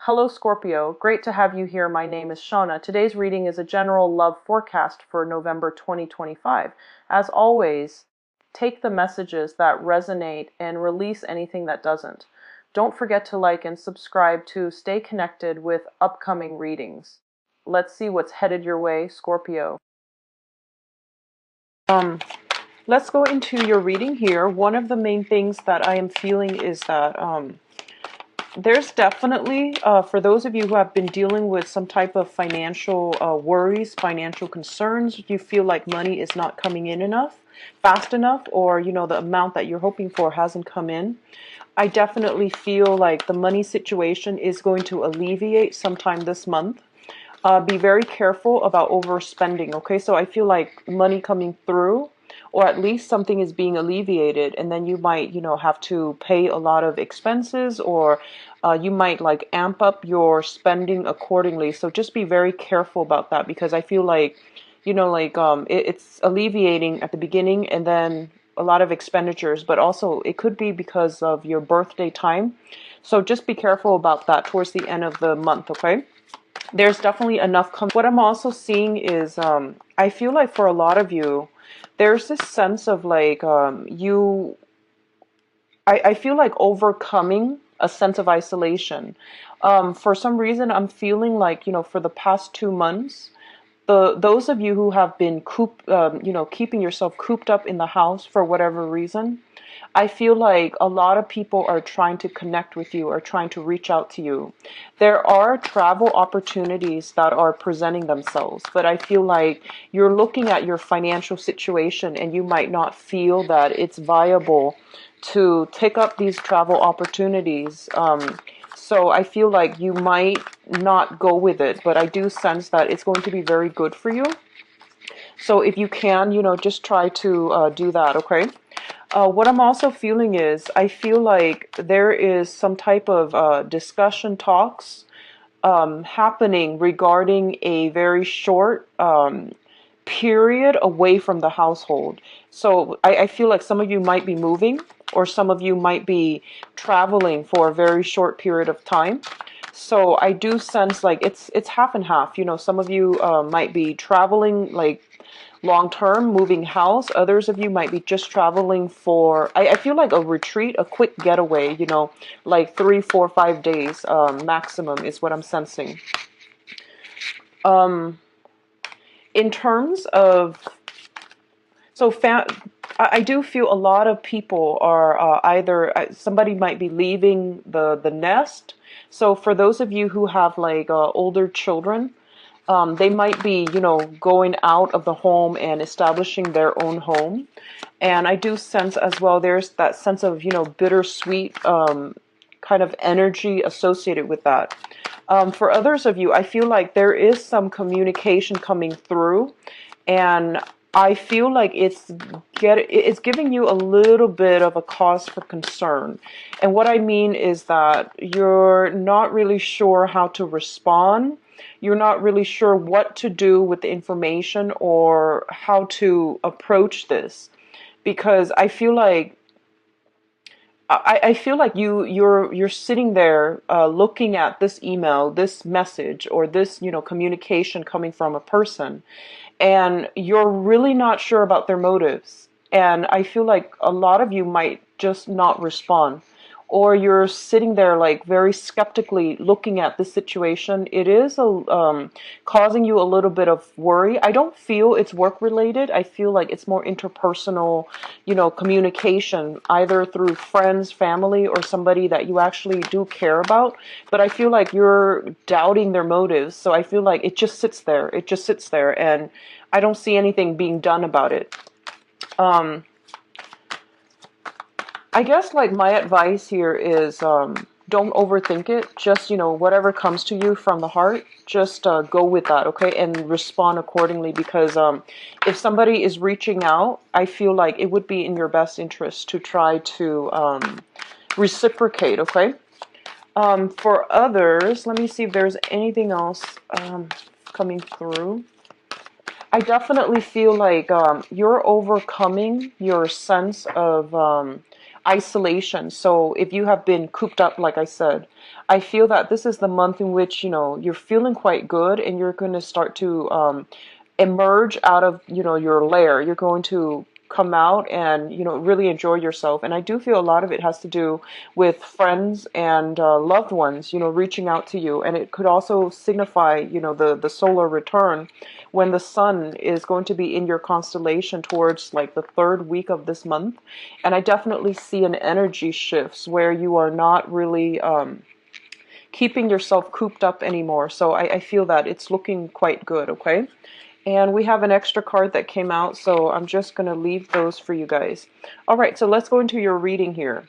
Hello Scorpio, great to have you here. My name is Shauna. Today's reading is a general love forecast for November 2025. As always, take the messages that resonate and release anything that doesn't. Don't forget to like and subscribe to stay connected with upcoming readings. Let's see what's headed your way, Scorpio. Let's go into your reading here. One of the main things that I am feeling is that there's definitely, for those of you who have been dealing with some type of financial worries, financial concerns, you feel like money is not coming in enough, fast enough, or, the amount that you're hoping for hasn't come in. I definitely feel like the money situation is going to alleviate sometime this month. Be very careful about overspending, okay? So I feel like money coming through, or at least something is being alleviated, and then you might, have to pay a lot of expenses, or you might like amp up your spending accordingly. So just be very careful about that, because I feel like, it's alleviating at the beginning, and then a lot of expenditures, but also it could be because of your birthday time. So just be careful about that towards the end of the month, okay? There's definitely enough. What I'm also seeing is, I feel like for a lot of you, there's this sense of like, I feel like overcoming a sense of isolation. For some reason, I'm feeling like, for the past 2 months, those of you who have been keeping yourself cooped up in the house for whatever reason, I feel like a lot of people are trying to connect with you or trying to reach out to you. There are travel opportunities that are presenting themselves, but I feel like you're looking at your financial situation and you might not feel that it's viable to take up these travel opportunities. So I feel like you might not go with it, but I do sense that it's going to be very good for you. So if you can, just try to do that, okay? What I'm also feeling is, I feel like there is some type of discussion talks happening regarding a very short period away from the household. So I feel like some of you might be moving, or some of you might be traveling for a very short period of time. So I do sense like it's half and half. Some of you might be traveling like long term, moving house. Others of you might be just traveling for, I feel like a retreat, a quick getaway, like 3, 4, 5 days maximum is what I'm sensing. In terms of, so I do feel a lot of people are either, somebody might be leaving the nest. So for those of you who have like older children, they might be, going out of the home and establishing their own home. And I do sense as well, there's that sense of, bittersweet kind of energy associated with that. For others of you, I feel like there is some communication coming through, and I feel like it's giving you a little bit of a cause for concern. And what I mean is that you're not really sure how to respond. You're not really sure what to do with the information or how to approach this, because I feel like you're sitting there looking at this email, this message, or this communication coming from a person, and you're really not sure about their motives. And I feel like a lot of you might just not respond, or you're sitting there like very skeptically looking at the situation. It is causing you a little bit of worry. I don't feel it's work related. I feel like it's more interpersonal, communication, either through friends, family, or somebody that you actually do care about. But I feel like you're doubting their motives. So I feel like it just sits there. It just sits there, and I don't see anything being done about it. I guess like my advice here is don't overthink it. Just, whatever comes to you from the heart, just go with that, okay? And respond accordingly, because if somebody is reaching out, I feel like it would be in your best interest to try to reciprocate, okay? For others, let me see if there's anything else coming through. I definitely feel like you're overcoming your sense of isolation. So if you have been cooped up, like I said, I feel that this is the month in which, you're feeling quite good, and you're going to start to emerge out of, your lair. You're going to come out and, really enjoy yourself. And I do feel a lot of it has to do with friends and loved ones, reaching out to you. And it could also signify, the solar return when the sun is going to be in your constellation towards like the third week of this month. And I definitely see an energy shifts where you are not really keeping yourself cooped up anymore. So I feel that it's looking quite good, okay? And we have an extra card that came out, so I'm just going to leave those for you guys. All right, so let's go into your reading here.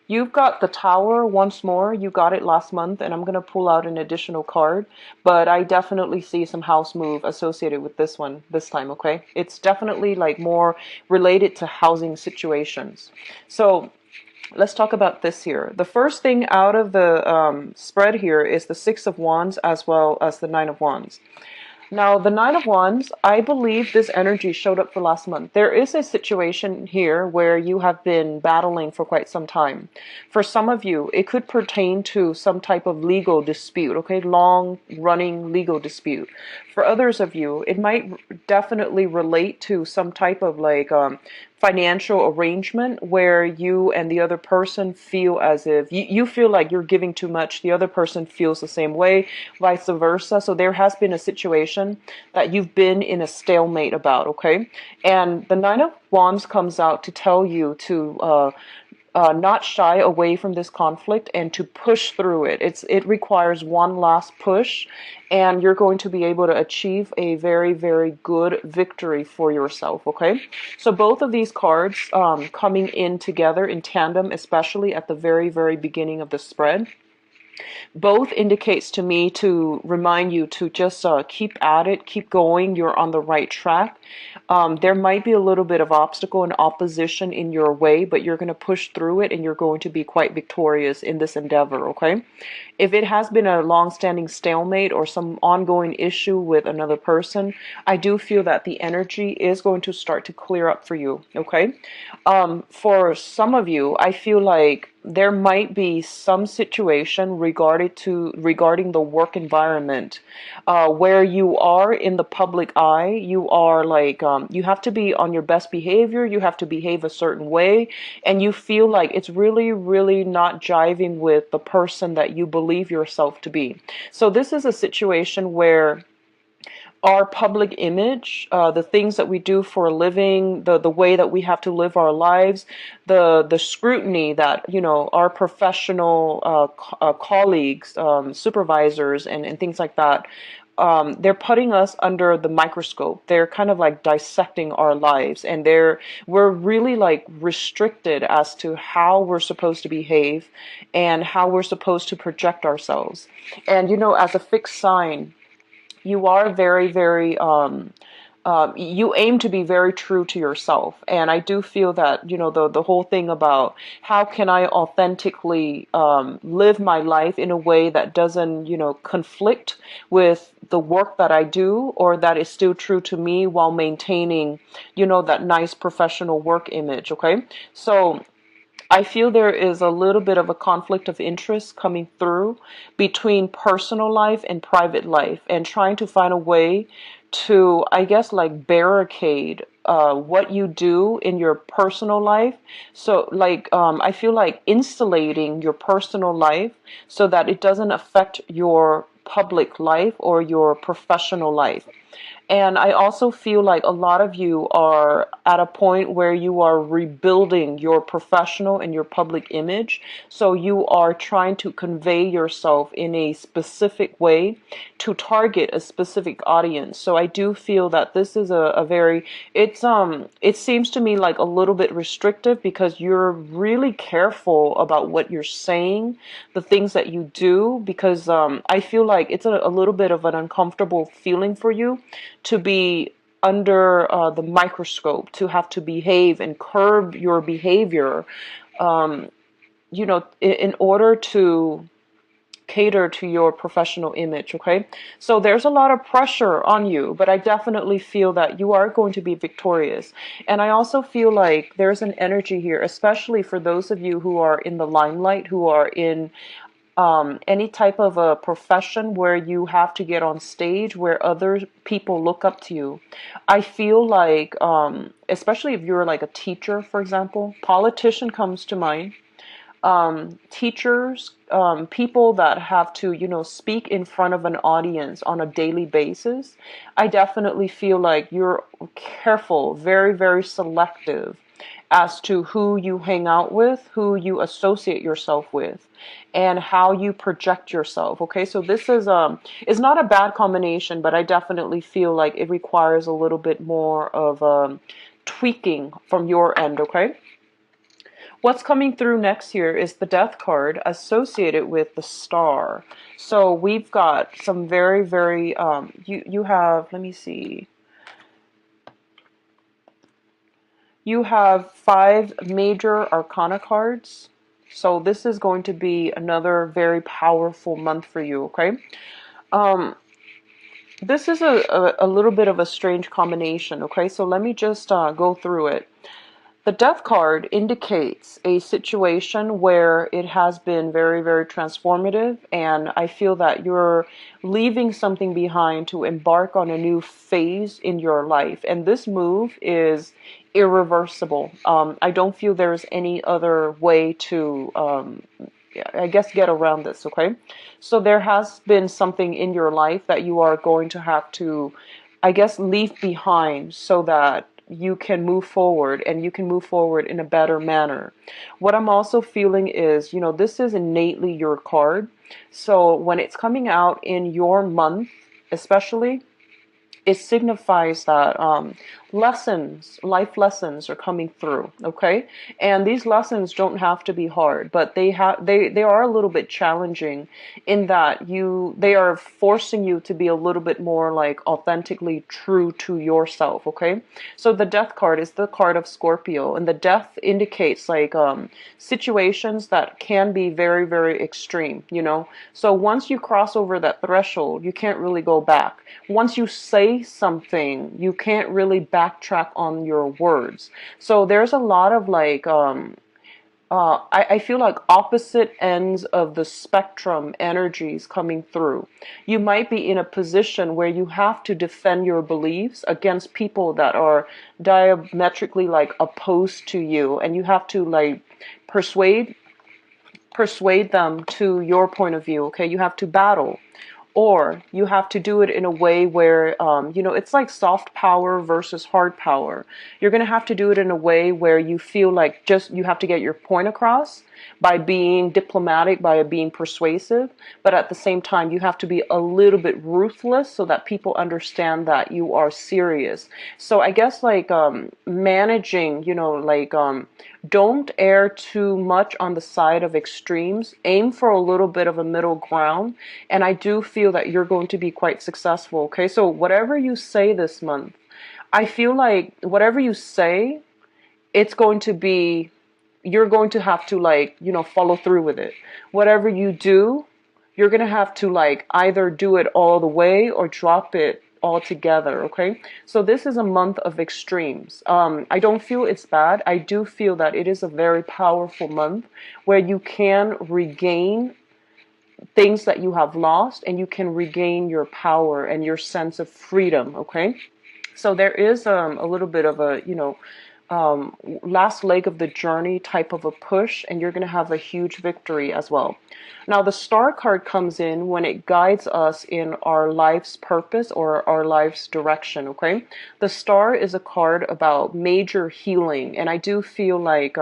You've got the Tower once more. You got it last month, and I'm going to pull out an additional card. But I definitely see some house move associated with this one this time, okay? It's definitely like more related to housing situations. So let's talk about this here. The first thing out of the spread here is the Six of Wands as well as the Nine of Wands. Now, the Nine of Wands, I believe this energy showed up for last month. There is a situation here where you have been battling for quite some time. For some of you, it could pertain to some type of legal dispute, okay? Long-running legal dispute. For others of you, it might definitely relate to some type of like financial arrangement where you and the other person feel as if you feel like you're giving too much, the other person feels the same way, vice versa. So there has been a situation that you've been in a stalemate about, okay? And the Nine of Wands comes out to tell you to not shy away from this conflict and to push through it. It requires one last push, and you're going to be able to achieve a very, very good victory for yourself, okay? So both of these cards coming in together in tandem, especially at the very, very beginning of the spread, both indicates to me to remind you to just keep at it, keep going. You're on the right track. There might be a little bit of obstacle and opposition in your way, but you're going to push through it and you're going to be quite victorious in this endeavor, okay? If it has been a long-standing stalemate or some ongoing issue with another person, I do feel that the energy is going to start to clear up for you, okay? For some of you, I feel like there might be some situation regarding the work environment where you are in the public eye. You are like you have to be on your best behavior, you have to behave a certain way, and you feel like it's really, really not jiving with the person that you believe yourself to be. So this is a situation where our public image, the things that we do for a living, the way that we have to live our lives, the scrutiny that, our professional colleagues, supervisors, and things like that, they're putting us under the microscope. They're kind of like dissecting our lives, and we're really like restricted as to how we're supposed to behave and how we're supposed to project ourselves. And, as a fixed sign, you are very, very, you aim to be very true to yourself. And I do feel that, the whole thing about how can I authentically live my life in a way that doesn't, conflict with the work that I do, or that is still true to me while maintaining, that nice professional work image, okay? So I feel there is a little bit of a conflict of interest coming through between personal life and private life, and trying to find a way to, I guess, like barricade what you do in your personal life. So like I feel like insulating your personal life so that it doesn't affect your public life or your professional life. And I also feel like a lot of you are at a point where you are rebuilding your professional and your public image. So you are trying to convey yourself in a specific way to target a specific audience. So I do feel that this is a very, it seems to me like a little bit restrictive, because you're really careful about what you're saying, the things that you do, because I feel like it's a little bit of an uncomfortable feeling for you to be under the microscope, to have to behave and curb your behavior, in order to cater to your professional image, okay? So there's a lot of pressure on you, but I definitely feel that you are going to be victorious. And I also feel like there's an energy here, especially for those of you who are in the limelight, who are in any type of a profession where you have to get on stage, where other people look up to you. I feel like, especially if you're like a teacher, for example, politician comes to mind, teachers, people that have to, speak in front of an audience on a daily basis. I definitely feel like you're careful, very, very selective as to who you hang out with, who you associate yourself with, and how you project yourself. Okay, so this is not a bad combination, but I definitely feel like it requires a little bit more of tweaking from your end. Okay. What's coming through next here is the Death card associated with the Star. So we've got some very, very, you have, let me see. You have 5 major arcana cards. So this is going to be another very powerful month for you, okay? This is a little bit of a strange combination, okay? So let me just go through it. The Death card indicates a situation where it has been very, very transformative, and I feel that you're leaving something behind to embark on a new phase in your life. And this move is irreversible. I don't feel there's any other way to, I guess, get around this, okay? So there has been something in your life that you are going to have to, I guess, leave behind so that you can move forward, and you can move forward in a better manner. What I'm also feeling is, this is innately your card. So when it's coming out in your month, especially, it signifies that life lessons are coming through, okay? And these lessons don't have to be hard, but they are a little bit challenging in that they are forcing you to be a little bit more like authentically true to yourself, okay? So the Death card is the card of Scorpio, and the Death indicates like situations that can be very, very extreme, So once you cross over that threshold, you can't really go back. Once you say something, you can't really backtrack on your words. So there's a lot of like, I feel like opposite ends of the spectrum energies coming through. You might be in a position where you have to defend your beliefs against people that are diametrically like opposed to you, and you have to like persuade them to your point of view. Okay, you have to battle. Or you have to do it in a way where, it's like soft power versus hard power. You're going to have to do it in a way where you feel like just you have to get your point across by being diplomatic, by being persuasive. But at the same time, you have to be a little bit ruthless so that people understand that you are serious. So I guess like managing, don't err too much on the side of extremes. Aim for a little bit of a middle ground. And I do feel that you're going to be quite successful. Okay, so whatever you say this month, I feel like whatever you say, it's going to be, you're going to have to like, follow through with it. Whatever you do, you're going to have to like either do it all the way or drop it altogether. Okay, so this is a month of extremes. I don't feel it's bad. I do feel that it is a very powerful month where you can regain things that you have lost, and you can regain your power and your sense of freedom. Okay, so there is a little bit of a last leg of the journey type of a push, and you're going to have a huge victory as well. Now the Star card comes in when it guides us in our life's purpose or our life's direction. Okay, the Star is a card about major healing, and I do feel like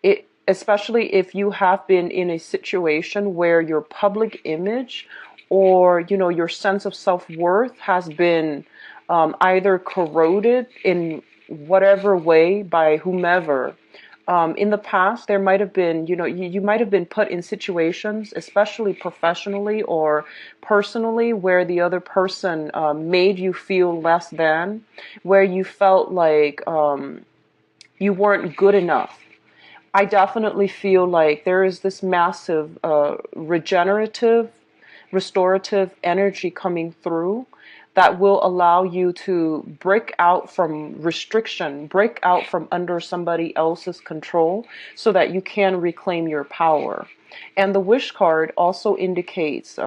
it, especially if you have been in a situation where your public image or your sense of self-worth has been either corroded in whatever way by whomever. In the past, there might have been, you might have been put in situations, especially professionally or personally, where the other person made you feel less than, where you felt like you weren't good enough. I definitely feel like there is this massive regenerative, restorative energy coming through that will allow you to break out from restriction, break out from under somebody else's control so that you can reclaim your power. And the wish card also indicates,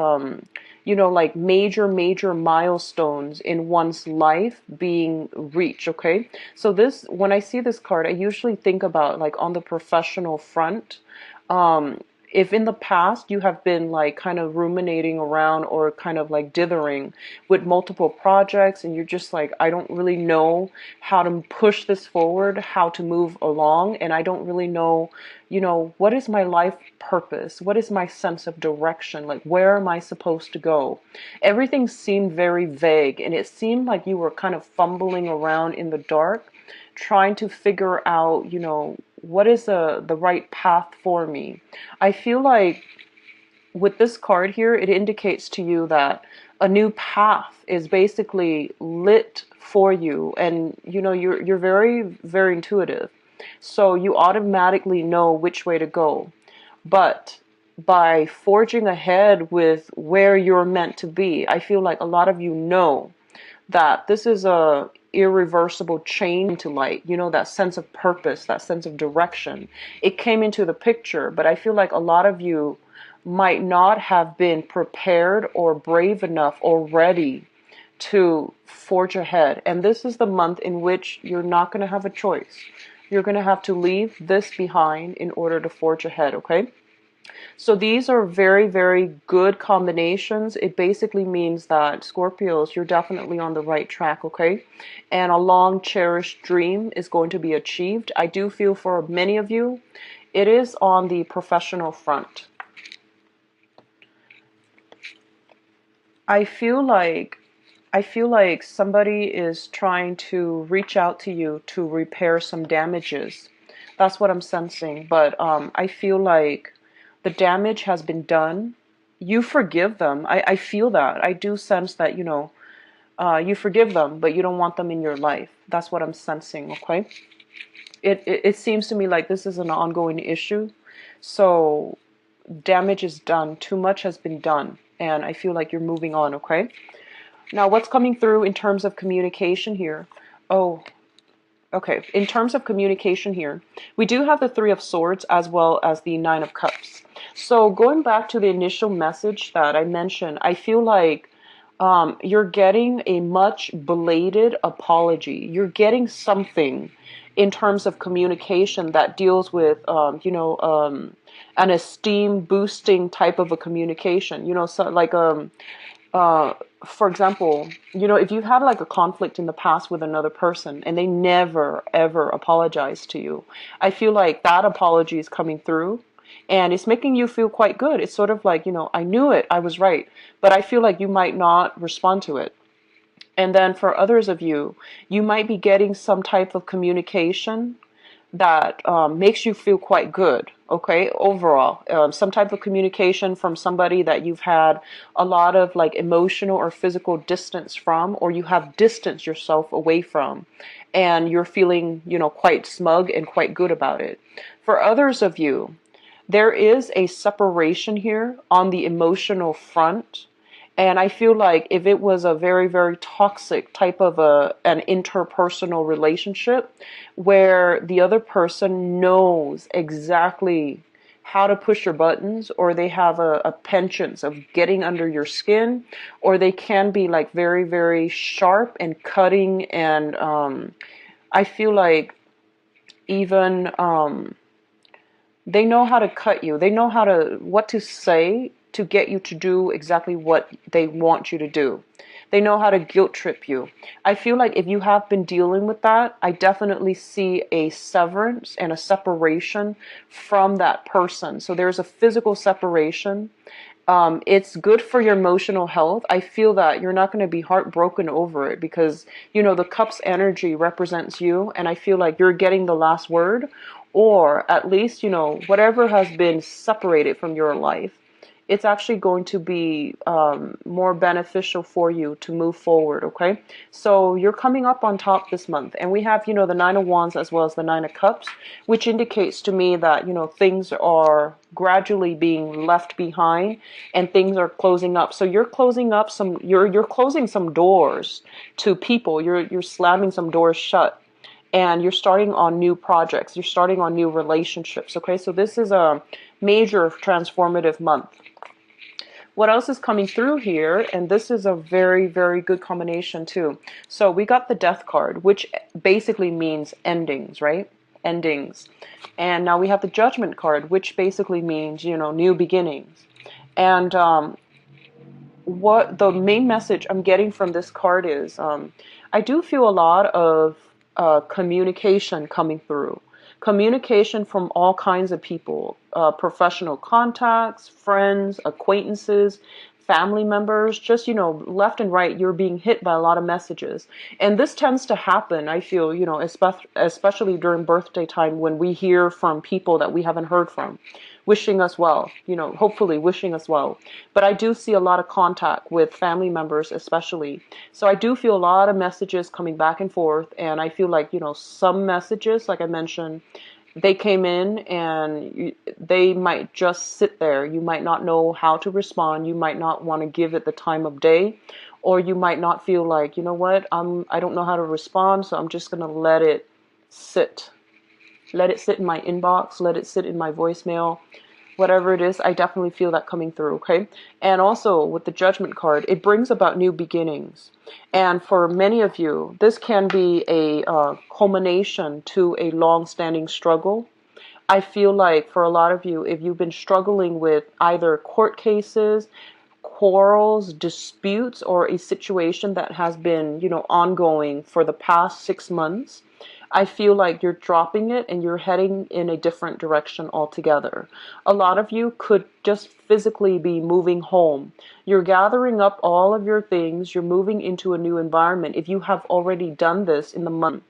like major milestones in one's life being reached. Okay. So when I see this card, I usually think about like on the professional front. Um, if in the past you have been like kind of ruminating around or kind of like dithering with multiple projects and you're just like, I don't really know how to push this forward, how to move along, and I don't really know, what is my life purpose? What is my sense of direction? Like, where am I supposed to go? Everything seemed very vague, and it seemed like you were kind of fumbling around in the dark, trying to figure out, what is the right path for me. I feel like with this card here, it indicates to you that a new path is basically lit for you, and you're very, very intuitive, so you automatically know which way to go. But by forging ahead with where you're meant to be, I feel like a lot of you know that this is a irreversible change to light. That sense of purpose, that sense of direction, it came into the picture. But I feel like a lot of you might not have been prepared or brave enough or ready to forge ahead. And this is the month in which you're not going to have a choice. You're going to have to leave this behind in order to forge ahead. Okay. So these are very, very good combinations. It basically means that Scorpios, you're definitely on the right track, okay? And a long cherished dream is going to be achieved. I do feel for many of you, it is on the professional front. I feel like somebody is trying to reach out to you to repair some damages. That's what I'm sensing. But I feel like the damage has been done. You forgive them. I feel that. I do sense that, you forgive them, but you don't want them in your life. That's what I'm sensing, okay? It seems to me like this is an ongoing issue. So damage is done. Too much has been done. And I feel like you're moving on, okay? Now, what's coming through in terms of communication here? Oh, okay. In terms of communication here, we do have the Three of Swords as well as the Nine of Cups. So going back to the initial message that I mentioned, I feel like you're getting a much belated apology. You're getting something in terms of communication that deals with, an esteem boosting type of a communication. So like uh, for example, if you've had like a conflict in the past with another person and they never ever apologize to you, I feel like that apology is coming through and it's making you feel quite good. It's sort of like, I knew it, I was right, but I feel like you might not respond to it. And then for others of you, you might be getting some type of communication that makes you feel quite good, okay, overall. Some type of communication from somebody that you've had a lot of like emotional or physical distance from, or you have distanced yourself away from, and you're feeling, quite smug and quite good about it. For others of you, there is a separation here on the emotional front. And I feel like if it was a very, very toxic type of an interpersonal relationship where the other person knows exactly how to push your buttons, or they have a penchant of getting under your skin, or they can be like very, very sharp and cutting. And I feel like even they know how to cut you. They know what to say to get you to do exactly what they want you to do. They know how to guilt trip you. I feel like if you have been dealing with that, I definitely see a severance and a separation from that person. So there's a physical separation. It's good for your emotional health. I feel that you're not going to be heartbroken over it because, the cup's energy represents you. And I feel like you're getting the last word, or at least, whatever has been separated from your life it's actually going to be more beneficial for you to move forward, okay? So you're coming up on top this month, and we have, the Nine of Wands as well as the Nine of Cups, which indicates to me that, things are gradually being left behind and things are closing up. So you're closing up you're closing some doors to people. You're slamming some doors shut. And you're starting on new projects. You're starting on new relationships. Okay, so this is a major transformative month. What else is coming through here? And this is a very, very good combination too. So we got the Death card, which basically means endings, right? Endings. And now we have the Judgment card, which basically means, new beginnings. And what the main message I'm getting from this card is, I do feel a lot of communication coming through. Communication from all kinds of people, professional contacts, friends, acquaintances, family members, just, left and right, you're being hit by a lot of messages. And this tends to happen, I feel, especially during birthday time when we hear from people that we haven't heard from, wishing us well, hopefully wishing us well. But I do see a lot of contact with family members especially. So I do feel a lot of messages coming back and forth. And I feel like, some messages, like I mentioned, they came in and they might just sit there. You might not know how to respond. You might not want to give it the time of day. Or you might not feel like, I don't know how to respond, so I'm just going to let it sit. Let it sit in my inbox. Let it sit in my voicemail. Whatever it is, I definitely feel that coming through, okay? And also, with the Judgment card, it brings about new beginnings. And for many of you, this can be a culmination to a long-standing struggle. I feel like for a lot of you, if you've been struggling with either court cases, quarrels, disputes, or a situation that has been, ongoing for the past 6 months, I feel like you're dropping it and you're heading in a different direction altogether. A lot of you could just physically be moving home. You're gathering up all of your things. You're moving into a new environment. If you have already done this in the month,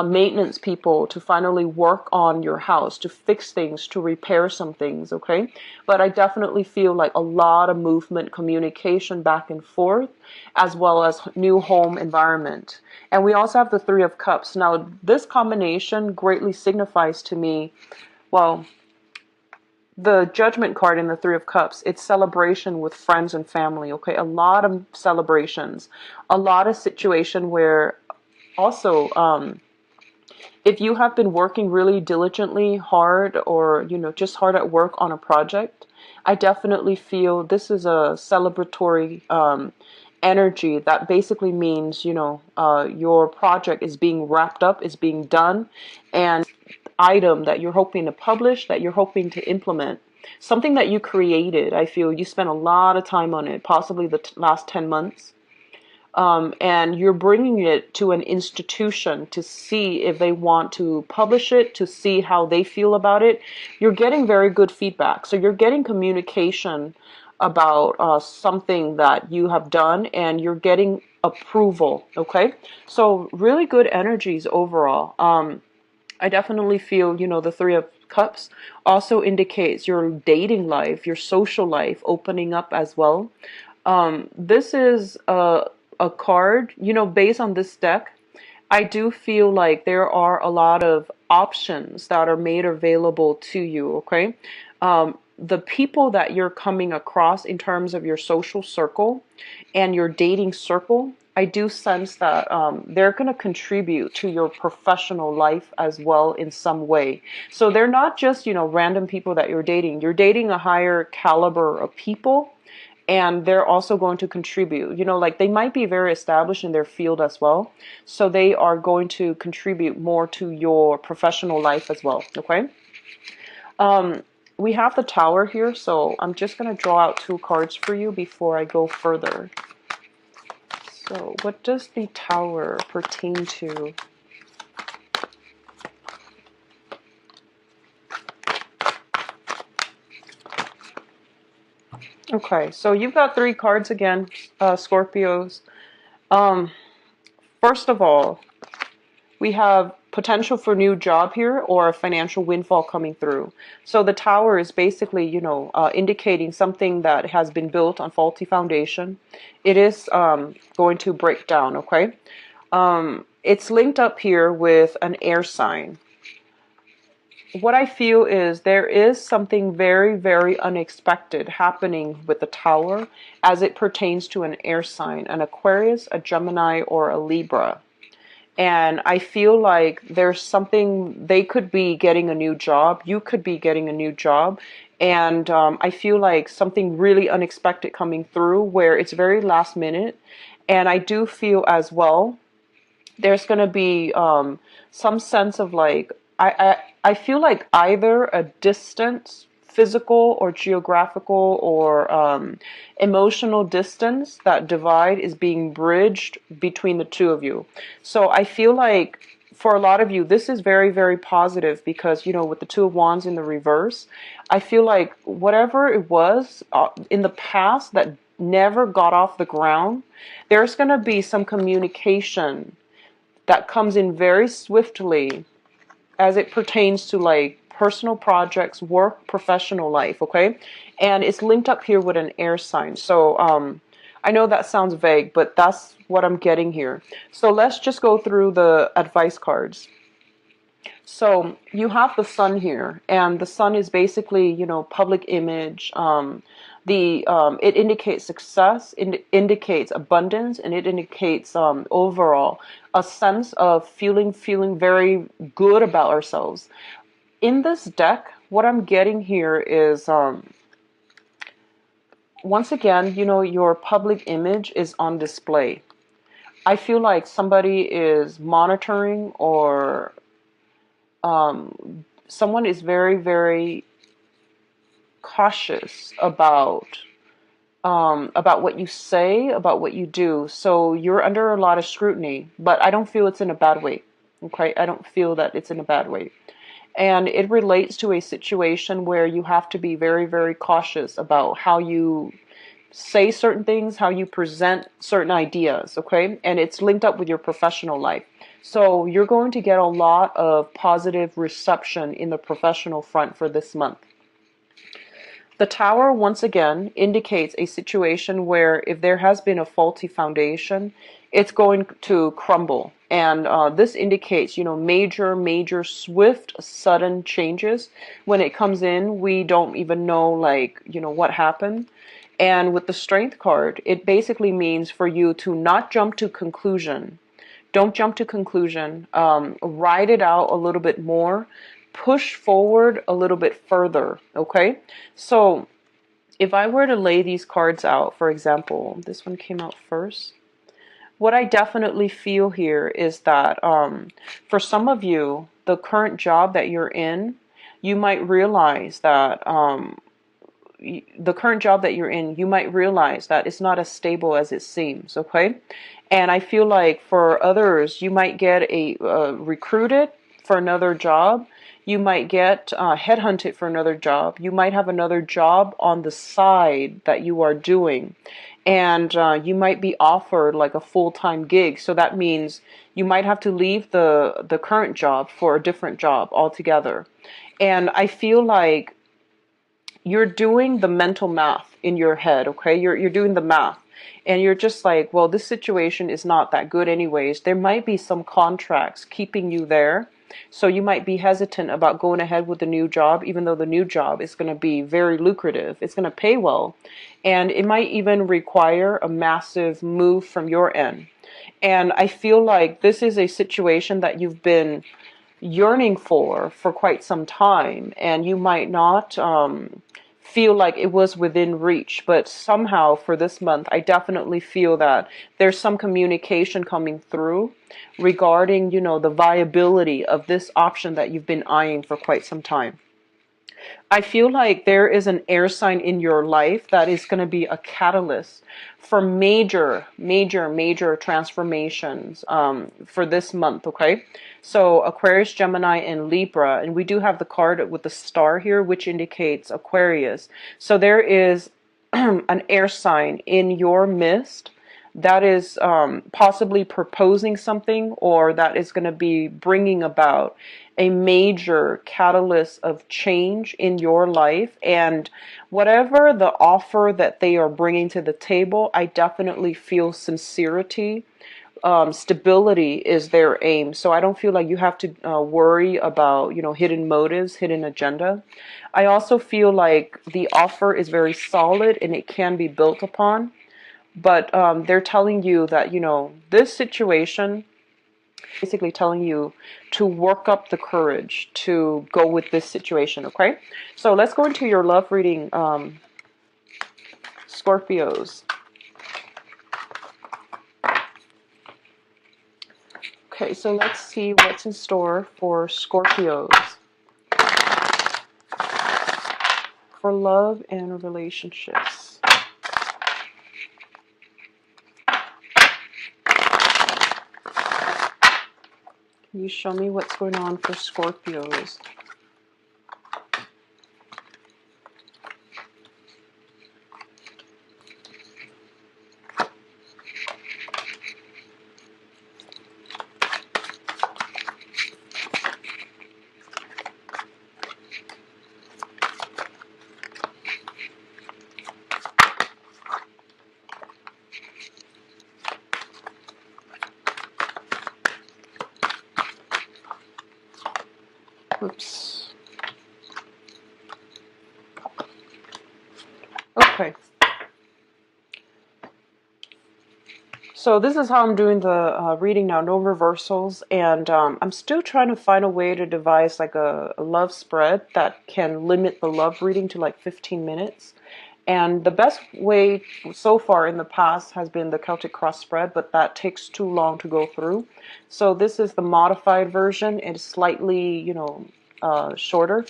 maintenance people to finally work on your house, to fix things, to repair some things, okay? But I definitely feel like a lot of movement, communication back and forth, as well as new home environment. And we also have the Three of Cups. Now, this combination greatly signifies to me, well, the Judgment card in the Three of Cups, it's celebration with friends and family, okay? A lot of celebrations, a lot of situation where also, if you have been working really diligently hard or, just hard at work on a project, I definitely feel this is a celebratory energy that basically means, your project is being wrapped up, is being done, and item that you're hoping to publish, that you're hoping to implement, something that you created. I feel you spent a lot of time on it, possibly the last 10 months. And you're bringing it to an institution to see if they want to publish it, to see how they feel about it. You're getting very good feedback. So you're getting communication about something that you have done, and you're getting approval, okay? So really good energies overall. I definitely feel, the Three of Cups also indicates your dating life, your social life opening up as well. This is a card, based on this deck, I do feel like there are a lot of options that are made available to you, okay? The people that you're coming across in terms of your social circle and your dating circle, I do sense that they're going to contribute to your professional life as well in some way. So they're not just, random people that you're dating. You're dating a higher caliber of people. And they're also going to contribute, like they might be very established in their field as well. So they are going to contribute more to your professional life as well, okay? We have the Tower here, so I'm just going to draw out 2 cards for you before I go further. So what does the Tower pertain to? Okay, so you've got 3 cards again, Scorpios. First of all, we have potential for new job here or a financial windfall coming through. So the Tower is basically, indicating something that has been built on faulty foundation. It is going to break down, okay? It's linked up here with an air sign. What I feel is there is something very, very unexpected happening with the Tower as it pertains to an air sign, an Aquarius, a Gemini, or a Libra. And I feel like there's something, they could be getting a new job, you could be getting a new job, and I feel like something really unexpected coming through where it's very last minute. And I do feel as well there's going to be some sense of like, I feel like either a distance, physical or geographical or emotional distance, that divide is being bridged between the two of you. So I feel like for a lot of you, this is very, very positive because, with the Two of Wands in the reverse, I feel like whatever it was in the past that never got off the ground, there's going to be some communication that comes in very swiftly as it pertains to like personal projects, work, professional life, okay? And it's linked up here with an air sign. So I know that sounds vague, but that's what I'm getting here. So let's just go through the advice cards. So you have the Sun here, and the Sun is basically, public image. It indicates success, it indicates abundance, and it indicates overall a sense of feeling very good about ourselves. In this deck, what I'm getting here is once again, your public image is on display. I feel like somebody is monitoring or someone is very, very cautious about what you say, about what you do. So you're under a lot of scrutiny, but I don't feel it's in a bad way. Okay, I don't feel that it's in a bad way. And it relates to a situation where you have to be very, very cautious about how you say certain things, how you present certain ideas, okay? And it's linked up with your professional life. So you're going to get a lot of positive reception in the professional front for this month. The Tower, once again, indicates a situation where if there has been a faulty foundation, it's going to crumble. And this indicates, major, swift, sudden changes. When it comes in, we don't even know, what happened. And with the Strength card, it basically means for you to not jump to conclusion. Don't jump to conclusion. Ride it out a little bit more. Push forward a little bit further, okay? So if I were to lay these cards out, for example, this one came out first. What I definitely feel here is that for some of you, the current job that you're in, you might realize that it's not as stable as it seems, okay? And I feel like for others, you might get recruited for another job. You might get headhunted for another job. You might have another job on the side that you are doing. And you might be offered like a full-time gig. So that means you might have to leave the current job for a different job altogether. And I feel like you're doing the mental math in your head, okay? You're doing the math. And you're just like, well, this situation is not that good anyways. There might be some contracts keeping you there. So you might be hesitant about going ahead with the new job, even though the new job is going to be very lucrative. It's going to pay well. And it might even require a massive move from your end. And I feel like this is a situation that you've been yearning for quite some time. And you might not feel like it was within reach, but somehow for this month, I definitely feel that there's some communication coming through regarding, the viability of this option that you've been eyeing for quite some time. I feel like there is an air sign in your life that is going to be a catalyst for major transformations for this month, okay? So Aquarius, Gemini, and Libra, and we do have the card with the star here, which indicates Aquarius. So there is an air sign in your midst that is possibly proposing something, or that is going to be bringing about a major catalyst of change in your life. And whatever the offer that they are bringing to the table, I definitely feel sincerity. Stability is their aim. So I don't feel like you have to worry about, hidden motives, hidden agenda. I also feel like the offer is very solid and it can be built upon. But they're telling you that, this situation, basically telling you to work up the courage to go with this situation, okay? So let's go into your love reading, Scorpios. Okay, so let's see what's in store for Scorpios for love and relationships. Can you show me what's going on for Scorpios? Oops. Okay. So this is how I'm doing the reading now, no reversals, and I'm still trying to find a way to devise like a love spread that can limit the love reading to like 15 minutes. And the best way so far in the past has been the Celtic cross spread, but that takes too long to go through. So this is the modified version. It's slightly, shorter.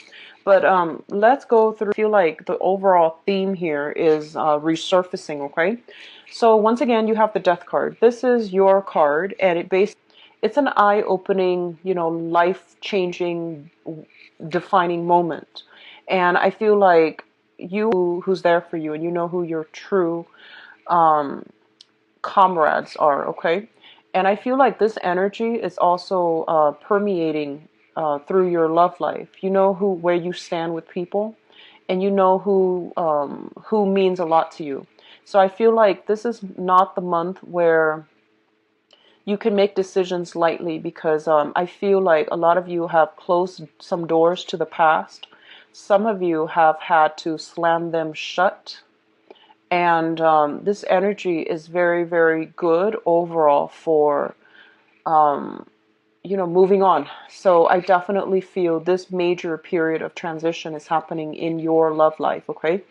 But let's go through. I feel like the overall theme here is resurfacing, okay? So once again, you have the Death card. This is your card, and it's an eye-opening, life-changing, defining moment. And I feel like who's there for you, and you know who your true comrades are, okay? And I feel like this energy is also permeating through your love life. You know where you stand with people, and you know who means a lot to you. So I feel like this is not the month where you can make decisions lightly, because I feel like a lot of you have closed some doors to the past. Some of you have had to slam them shut. And this energy is very, very good overall for, moving on. So I definitely feel this major period of transition is happening in your love life, okay?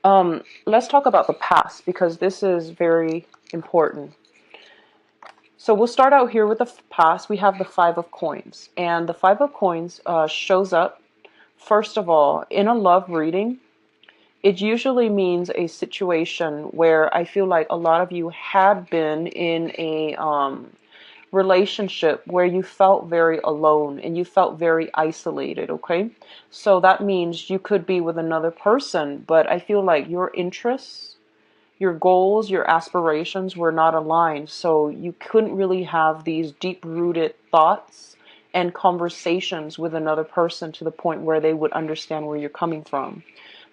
Let's talk about the past, because this is very important. So we'll start out here with the past. We have the Five of Coins. And the Five of Coins shows up, first of all, in a love reading. It usually means a situation where I feel like a lot of you had been in a relationship where you felt very alone and you felt very isolated, okay? So that means you could be with another person, but I feel like your interests, your goals, your aspirations were not aligned. So you couldn't really have these deep-rooted thoughts and conversations with another person to the point where they would understand where you're coming from.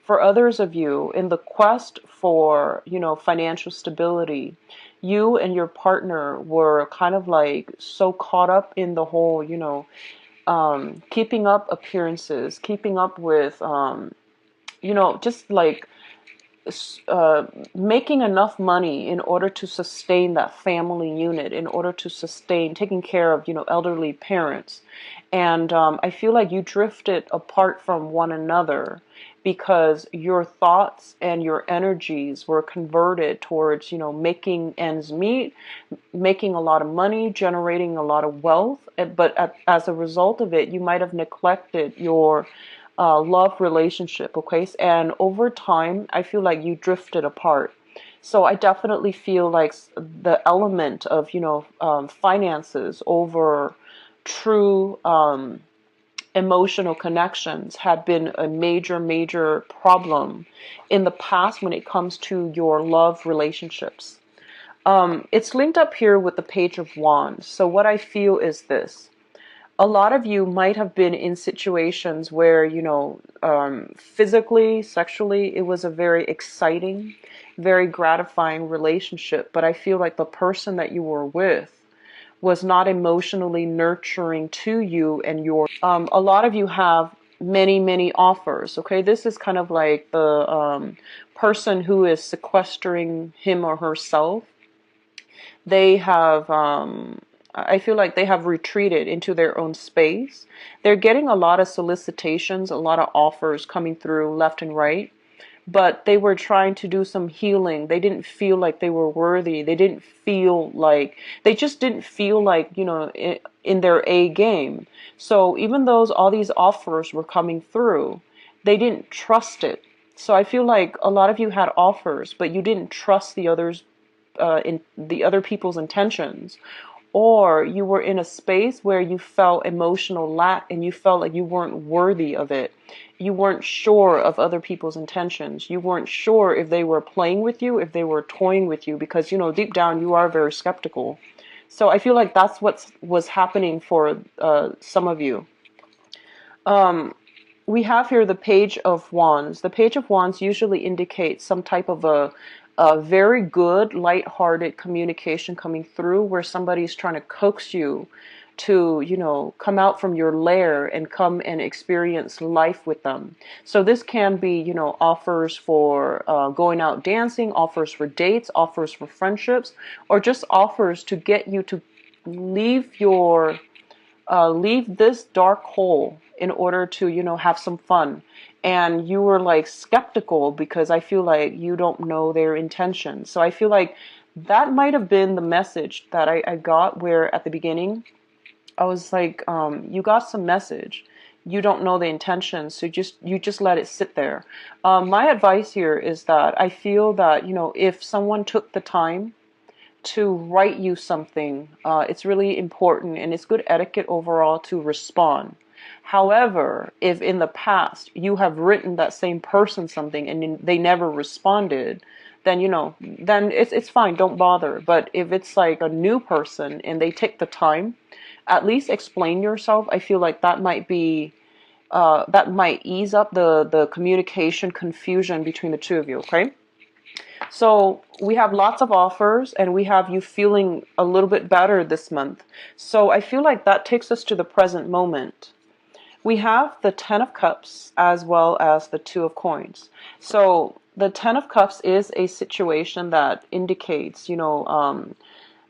For others of you, in the quest for, financial stability, you and your partner were kind of like so caught up in the whole, keeping up appearances, keeping up with, just like making enough money in order to sustain that family unit, in order to sustain taking care of, elderly parents. And I feel like you drifted apart from one another because your thoughts and your energies were converted towards, making ends meet, making a lot of money, generating a lot of wealth. But as a result of it, you might have neglected your love relationship, okay? And over time, I feel like you drifted apart. So I definitely feel like the element of, finances over true emotional connections have been a major, major problem in the past when it comes to your love relationships. It's linked up here with the Page of Wands. So what I feel is this. A lot of you might have been in situations where, physically, sexually, it was a very exciting, very gratifying relationship. But I feel like the person that you were with was not emotionally nurturing to you and your. A lot of you have many, many offers. Okay, this is kind of like the person who is sequestering him or herself. They have, I feel like they have retreated into their own space. They're getting a lot of solicitations, a lot of offers coming through left and right, but they were trying to do some healing. They didn't feel like they were worthy. They just didn't feel like, in their A game. So even though all these offers were coming through, they didn't trust it. So I feel like a lot of you had offers, but you didn't trust the others, in the other people's intentions, or you were in a space where you felt emotional lack and you felt like you weren't worthy of it. You weren't sure of other people's intentions. You weren't sure if they were playing with you, if they were toying with you, because, deep down you are very skeptical. So I feel like that's what was happening for some of you. We have here the Page of Wands. The Page of Wands usually indicates some type of a very good, light-hearted communication coming through where somebody's trying to coax you to, come out from your lair and come and experience life with them. So this can be, offers for going out dancing, offers for dates, offers for friendships, or just offers to get you to leave leave this dark hole in order to, have some fun. And you were like skeptical because I feel like you don't know their intentions. So I feel like that might have been the message that I got, where at the beginning I was like, you got some message. You don't know the intentions, so you just let it sit there. My advice here is that I feel that, if someone took the time to write you something, it's really important and it's good etiquette overall to respond. However, if in the past you have written that same person something and they never responded, then then it's fine, don't bother. But if it's like a new person and they take the time, at least explain yourself. I feel like that might be that might ease up the communication confusion between the two of you, okay? So we have lots of offers and we have you feeling a little bit better this month. So I feel like that takes us to the present moment. We have the Ten of Cups as well as the Two of Coins. So the Ten of Cups is a situation that indicates,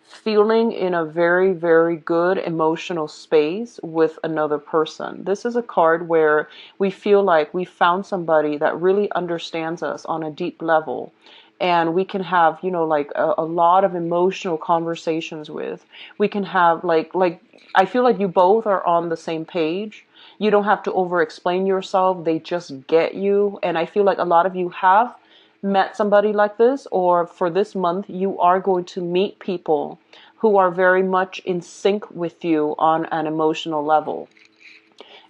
feeling in a very, very good emotional space with another person. This is a card where we feel like we found somebody that really understands us on a deep level. And we can have, like a lot of emotional conversations with. We can have I feel like you both are on the same page. You don't have to over explain yourself. They just get you. And I feel like a lot of you have met somebody like this, or for this month, you are going to meet people who are very much in sync with you on an emotional level.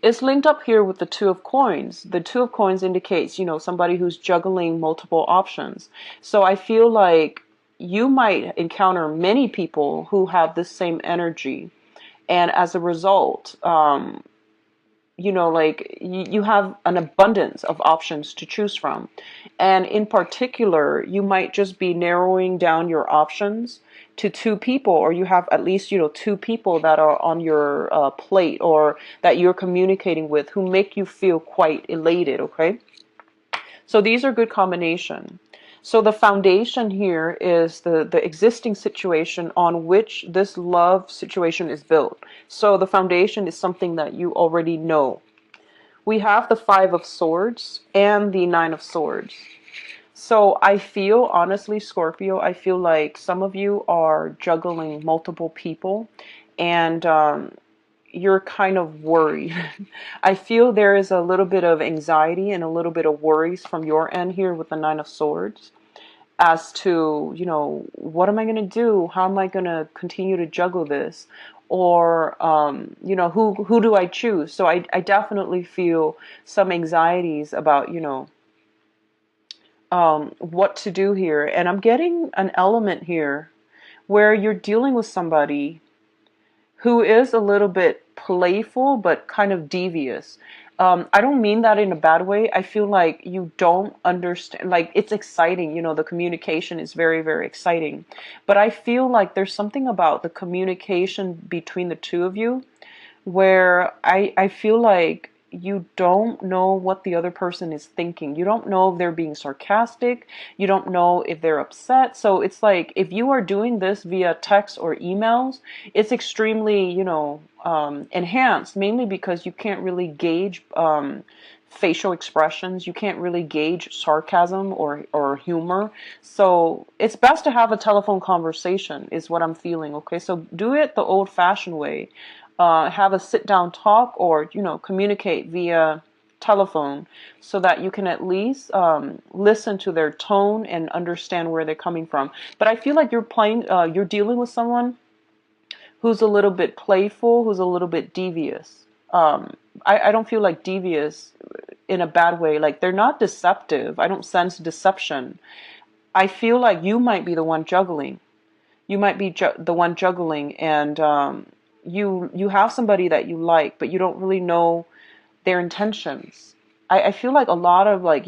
It's linked up here with the Two of Coins. The Two of Coins indicates, somebody who's juggling multiple options. So I feel like you might encounter many people who have this same energy. And as a result, you have an abundance of options to choose from. And in particular, you might just be narrowing down your options to two people, or you have at least, two people that are on your plate or that you're communicating with who make you feel quite elated, okay? So these are good combination. So the foundation here is the existing situation on which this love situation is built. So the foundation is something that you already know. We have the Five of Swords and the Nine of Swords. So I feel, honestly, Scorpio, I feel like some of you are juggling multiple people and you're kind of worried. I feel there is a little bit of anxiety and a little bit of worries from your end here with the Nine of Swords as to, what am I going to do? How am I going to continue to juggle this? or who do I choose? So I definitely feel some anxieties about what to do here. And I'm getting an element here where you're dealing with somebody who is a little bit playful but kind of devious. I don't mean that in a bad way. I feel like you don't understand. Like, it's exciting, the communication is very, very exciting. But I feel like there's something about the communication between the two of you where I feel like you don't know what the other person is thinking. You don't know if they're being sarcastic. You don't know if they're upset. So it's like, if you are doing this via text or emails, it's extremely, enhanced, mainly because you can't really gauge facial expressions. You can't really gauge sarcasm or humor. So it's best to have a telephone conversation is what I'm feeling. Okay, so do it the old fashioned way. Have a sit down talk, or communicate via telephone, so that you can at least listen to their tone and understand where they're coming from. But I feel like you're dealing with someone who's a little bit playful, who's a little bit devious. I don't feel like devious in a bad way. Like, they're not deceptive. I don't sense deception. I feel like you might be the one juggling. You might be the one juggling, and you have somebody that you like, but you don't really know their intentions. I feel like a lot of, like,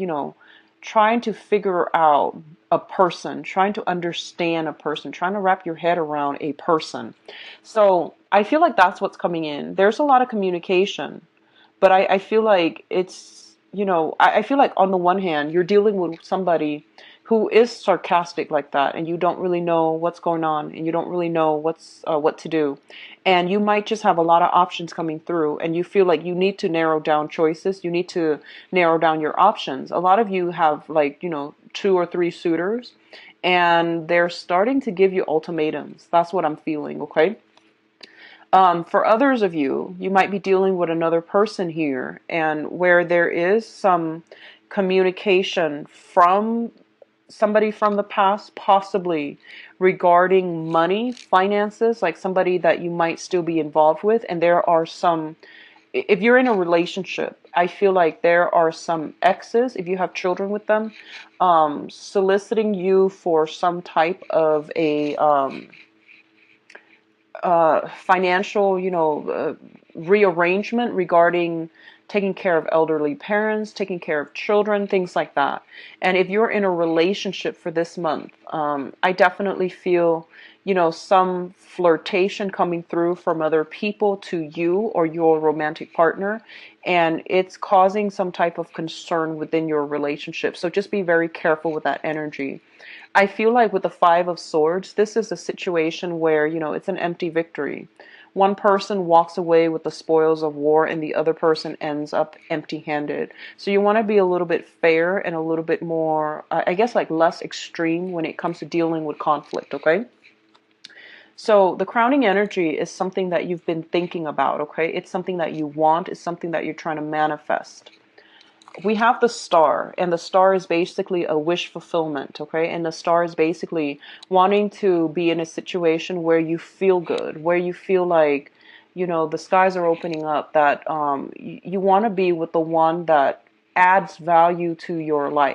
trying to figure out a person, trying to understand a person, trying to wrap your head around a person. So I feel like that's what's coming in. There's a lot of communication, but I feel like it's, I feel like on the one hand, you're dealing with somebody who is sarcastic like that, and you don't really know what's going on, and you don't really know what to do. And you might just have a lot of options coming through, and you feel like you need to narrow down choices. You need to narrow down your options. A lot of you have, like, 2 or 3 suitors, and they're starting to give you ultimatums. That's what I'm feeling, okay? For others of you, you might be dealing with another person here, and where there is some communication from somebody from the past, possibly regarding money, finances, like somebody that you might still be involved with. And there are some, if you're in a relationship, I feel like there are some exes, if you have children with them, soliciting you for some type of a financial, rearrangement regarding taking care of elderly parents, taking care of children, things like that. And if you're in a relationship for this month, I definitely feel, some flirtation coming through from other people to you or your romantic partner, and it's causing some type of concern within your relationship. So just be very careful with that energy. I feel like with the Five of Swords, this is a situation where, it's an empty victory. One person walks away with the spoils of war, and the other person ends up empty-handed. So you want to be a little bit fair and a little bit more, I guess, like less extreme when it comes to dealing with conflict, okay? So the crowning energy is something that you've been thinking about, okay? It's something that you want. It's something that you're trying to manifest. We have the star, and the star is basically a wish fulfillment, okay? And the star is basically wanting to be in a situation where you feel good, where you feel like, the skies are opening up, that you want to be with the one that adds value to your life.